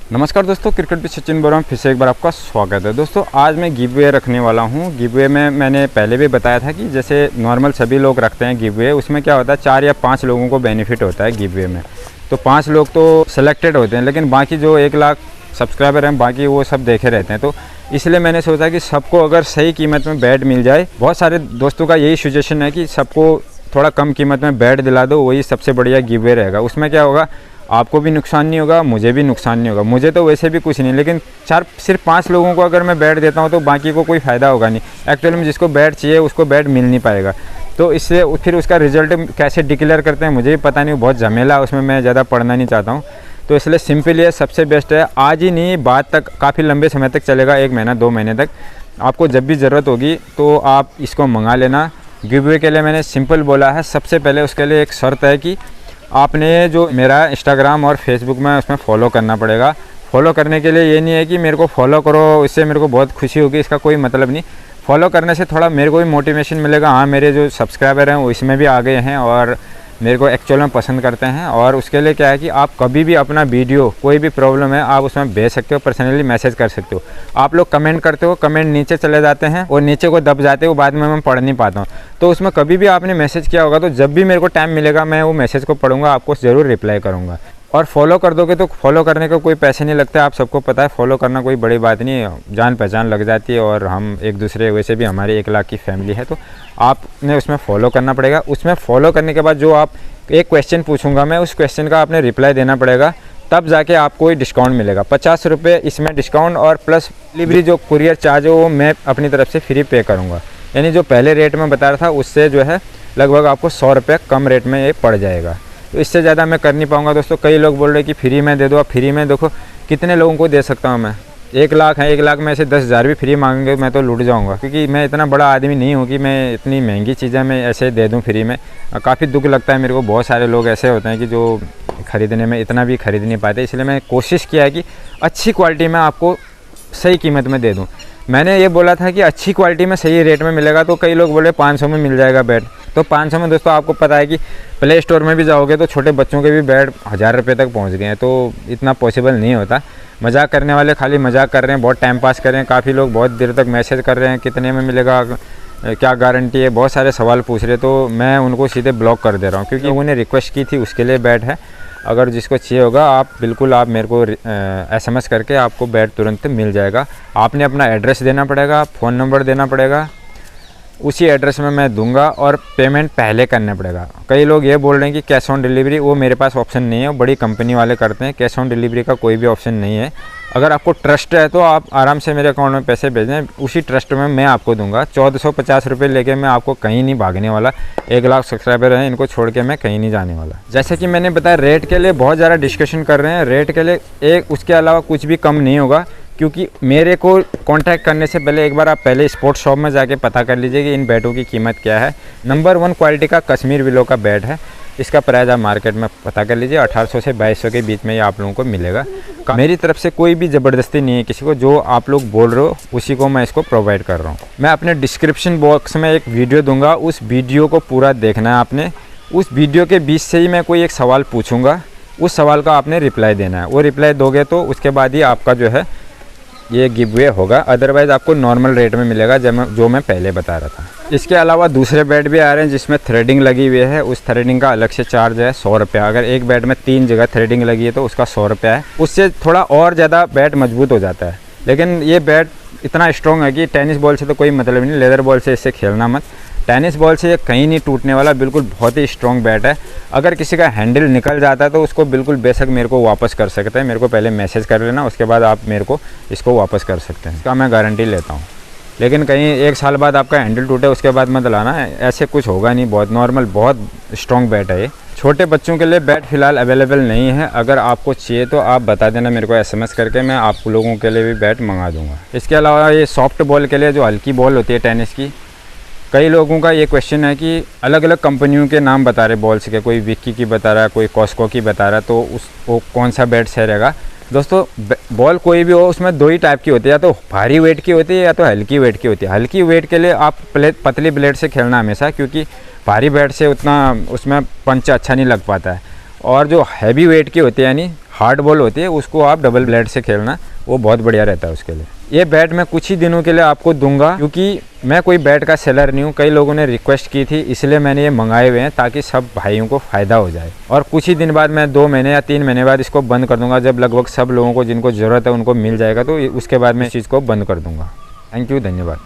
नमस्कार दोस्तों, क्रिकेट पे सचिन बोल रहा हूँ। फिर से एक बार आपका स्वागत है। दोस्तों आज मैं गिवअवे रखने वाला हूँ। गिवअवे में मैंने पहले भी बताया था कि जैसे नॉर्मल सभी लोग रखते हैं गिवअवे, उसमें क्या होता है 4 या 5 लोगों को बेनिफिट होता है गिवअवे में। तो 5 लोग तो सिलेक्टेड होते हैं, लेकिन बाकी जो 1 लाख सब्सक्राइबर हैं बाकी वो सब देखे रहते हैं। तो इसलिए मैंने सोचा कि सबको अगर सही कीमत में बैट मिल जाए, बहुत सारे दोस्तों का यही सजेशन है कि सबको थोड़ा कम कीमत में बैट दिला दो, वही सबसे बढ़िया गिवअवे रहेगा। उसमें क्या होगा, आपको भी नुकसान नहीं होगा, मुझे भी नुकसान नहीं होगा। मुझे तो वैसे भी कुछ नहीं, लेकिन सिर्फ 5 लोगों को अगर मैं बैट देता हूँ तो बाकी को कोई फ़ायदा होगा नहीं। एक्चुअली में जिसको बैट चाहिए उसको बैट मिल नहीं पाएगा। तो इससे फिर उसका रिजल्ट कैसे डिक्लेयर करते हैं मुझे भी पता नहीं, बहुत झमेला, उसमें मैं ज़्यादा पढ़ना नहीं चाहता हूँ। तो इसलिए सिंपल ये सबसे बेस्ट है। आज ही नहीं, बाद तक काफ़ी लंबे समय तक चलेगा, 1 महीना 2 महीने तक। आपको जब भी ज़रूरत होगी तो आप इसको मंगा लेना। गिवअवे के लिए मैंने सिंपल बोला है। सबसे पहले उसके लिए एक शर्त है कि आपने जो मेरा इंस्टाग्राम और फेसबुक में उसमें फॉलो करना पड़ेगा। फॉलो करने के लिए ये नहीं है कि मेरे को फॉलो करो, इससे मेरे को बहुत खुशी होगी, इसका कोई मतलब नहीं। फॉलो करने से थोड़ा मेरे को भी मोटिवेशन मिलेगा, हाँ मेरे जो सब्सक्राइबर हैं वो इसमें भी आ गए हैं और मेरे को एक्चुअल में पसंद करते हैं। और उसके लिए क्या है कि आप कभी भी अपना वीडियो, कोई भी प्रॉब्लम है आप उसमें भेज सकते हो, पर्सनली मैसेज कर सकते हो। आप लोग कमेंट करते हो, कमेंट नीचे चले जाते हैं और नीचे को दब जाते हो, बाद में मैं पढ़ नहीं पाता हूँ। तो उसमें कभी भी आपने मैसेज किया होगा तो जब भी मेरे को टाइम मिलेगा मैं वो मैसेज को पढ़ूंगा, आपको ज़रूर रिप्लाई करूँगा। और फॉलो कर दोगे तो फॉलो करने का कोई पैसे नहीं लगते, आप सबको पता है। फॉलो करना कोई बड़ी बात नहीं है, जान पहचान लग जाती है और हम एक दूसरे, वैसे भी हमारी 1 लाख की फैमिली है। तो आपने उसमें फॉलो करना पड़ेगा। उसमें फॉलो करने के बाद जो आप एक क्वेश्चन पूछूंगा मैं, उस क्वेश्चन का आपने रिप्लाई देना पड़ेगा, तब जाके आपको डिस्काउंट मिलेगा। 50 रुपये इसमें डिस्काउंट और प्लस डिलीवरी जो कुरियर चार्ज है वो मैं अपनी तरफ से फ्री पे करूँगा। यानी जो पहले रेट में बता रहा था उससे जो है लगभग आपको 100 रुपये कम रेट में ये पड़ जाएगा। तो इससे ज़्यादा मैं कर नहीं पाऊँगा दोस्तों। कई लोग बोल रहे हैं कि फ्री में दे दो। अब फ्री में देखो कितने लोगों को दे सकता हूँ मैं। 1 लाख है, 1 लाख में से 10,000 भी फ्री मांगेंगे मैं तो लूट जाऊँगा, क्योंकि मैं इतना बड़ा आदमी नहीं हूँ कि मैं इतनी महंगी चीज़ें मैं ऐसे दे दूँ फ्री में। काफ़ी दुख लगता है मेरे को। बहुत सारे लोग ऐसे होते हैं कि जो ख़रीदने में इतना भी ख़रीद नहीं पाते। इसलिए मैं कोशिश किया है कि अच्छी क्वालिटी में आपको सही कीमत में दे दूँ। मैंने ये बोला था कि अच्छी क्वालिटी में सही रेट में मिलेगा, तो कई लोग बोले 500 में मिल जाएगा बैट। तो 500 में दोस्तों आपको पता है कि प्ले स्टोर में भी जाओगे तो छोटे बच्चों के भी बैट 1000 रुपये तक पहुंच गए हैं। तो इतना पॉसिबल नहीं होता। मजाक करने वाले खाली मजाक कर रहे हैं, बहुत टाइम पास कर रहे हैं। काफ़ी लोग बहुत देर तक मैसेज कर रहे हैं कितने में मिलेगा, क्या गारंटी है, बहुत सारे सवाल पूछ रहे। तो मैं उनको सीधे ब्लॉक कर दे रहा हूँ, क्योंकि उन्होंने रिक्वेस्ट की थी, उसके लिए बैट है। अगर जिसको चाहिए होगा आप बिल्कुल आप मेरे को SMS करके आपको बैट तुरंत मिल जाएगा। आपने अपना एड्रेस देना पड़ेगा, फ़ोन नंबर देना पड़ेगा, उसी एड्रेस में मैं दूंगा और पेमेंट पहले करना पड़ेगा। कई लोग ये बोल रहे हैं कि कैश ऑन डिलीवरी, वो मेरे पास ऑप्शन नहीं है, वो बड़ी कंपनी वाले करते हैं। कैश ऑन डिलीवरी का कोई भी ऑप्शन नहीं है। अगर आपको ट्रस्ट है तो आप आराम से मेरे अकाउंट में पैसे भेजें, उसी ट्रस्ट में मैं आपको दूंगा। 1450 रुपये लेके मैं आपको कहीं नहीं भागने वाला। 1 लाख सब्सक्राइबर हैं, इनको छोड़ के मैं कहीं नहीं जाने वाला। जैसे कि मैंने बताया, रेट के लिए बहुत ज़्यादा डिस्कशन कर रहे हैं। रेट के लिए उसके अलावा कुछ भी कम नहीं होगा, क्योंकि मेरे को कांटेक्ट करने से पहले एक बार आप पहले स्पोर्ट्स शॉप में जाके पता कर लीजिए कि इन बैटों की कीमत क्या है। नंबर 1 क्वालिटी का कश्मीर विलो का बैट है। इसका प्राइस आप मार्केट में पता कर लीजिए, 1800 से 2200 के बीच में ये आप लोगों को मिलेगा। मेरी तरफ से कोई भी ज़बरदस्ती नहीं है किसी को, जो आप लोग बोल रहे हो उसी को मैं इसको प्रोवाइड कर रहा हूँ। मैं अपने डिस्क्रिप्शन बॉक्स में एक वीडियो दूंगा, उस वीडियो को पूरा देखना है आपने। उस वीडियो के बीच से ही मैं कोई एक सवाल पूछूँगा, उस सवाल का आपने रिप्लाई देना है। वो रिप्लाई दोगे तो उसके बाद ही आपका जो है ये गिवअवे होगा। अदरवाइज़ आपको नॉर्मल रेट में मिलेगा जो मैं पहले बता रहा था। इसके अलावा दूसरे बैट भी आ रहे हैं जिसमें थ्रेडिंग लगी हुई है। उस थ्रेडिंग का अलग से चार्ज है 100 रुपया। अगर एक बैट में 3 जगह थ्रेडिंग लगी है तो उसका 100 रुपया है। उससे थोड़ा और ज़्यादा बैट मजबूत हो जाता है। लेकिन ये बैट इतना स्ट्रॉन्ग है कि टेनिस बॉल से तो कोई मतलब नहीं, लेदर बॉल से इससे खेलना मत। टेनिस बॉल से ये कहीं नहीं टूटने वाला, बिल्कुल बहुत ही स्ट्रॉन्ग बैट है। अगर किसी का हैंडल निकल जाता है तो उसको बिल्कुल बेशक मेरे को वापस कर सकते हैं। मेरे को पहले मैसेज कर लेना, उसके बाद आप मेरे को इसको वापस कर सकते हैं। इसका मैं गारंटी लेता हूँ। लेकिन कहीं 1 साल बाद आपका हैंडल टूटे उसके बाद मत लाना, ऐसे कुछ होगा नहीं। बहुत नॉर्मल, बहुत स्ट्रॉन्ग बैट है ये। छोटे बच्चों के लिए बैट फ़िलहाल अवेलेबल नहीं है। अगर आपको चाहिए तो आप बता देना मेरे को SMS करके, मैं आप लोगों के लिए भी बैट मंगा दूँगा। इसके अलावा ये सॉफ्ट बॉल के लिए जो हल्की बॉल होती है टेनिस की, कई लोगों का ये क्वेश्चन है कि अलग अलग कंपनियों के नाम बता रहे बॉल्स के, कोई विक्की की बता रहा है, कोई कॉस्को की बता रहा है, तो वो कौन सा बैट सही रहेगा। दोस्तों बॉल कोई भी हो, उसमें 2 ही टाइप की होती है, या तो भारी वेट की होती है या तो हल्की वेट की होती है। हल्की वेट के लिए आप पतली ब्लेड से खेलना हमेशा, क्योंकि भारी बैट से उतना उसमें पंच अच्छा नहीं लग पाता है। और जो हैवी वेट की होती है यानी हार्ड बॉल होती है उसको आप डबल ब्लेड से खेलना, वो बहुत बढ़िया रहता है उसके लिए। ये बैट मैं कुछ ही दिनों के लिए आपको दूंगा, क्योंकि मैं कोई बैट का सेलर नहीं हूँ। कई लोगों ने रिक्वेस्ट की थी, इसलिए मैंने ये मंगाए हुए हैं ताकि सब भाइयों को फ़ायदा हो जाए। और कुछ ही दिन बाद मैं 2 महीने या 3 महीने बाद इसको बंद कर दूंगा, जब लगभग सब लोगों को जिनको ज़रूरत है उनको मिल जाएगा, तो उसके बाद मैं इस चीज़ को बंद कर दूंगा। थैंक यू, धन्यवाद।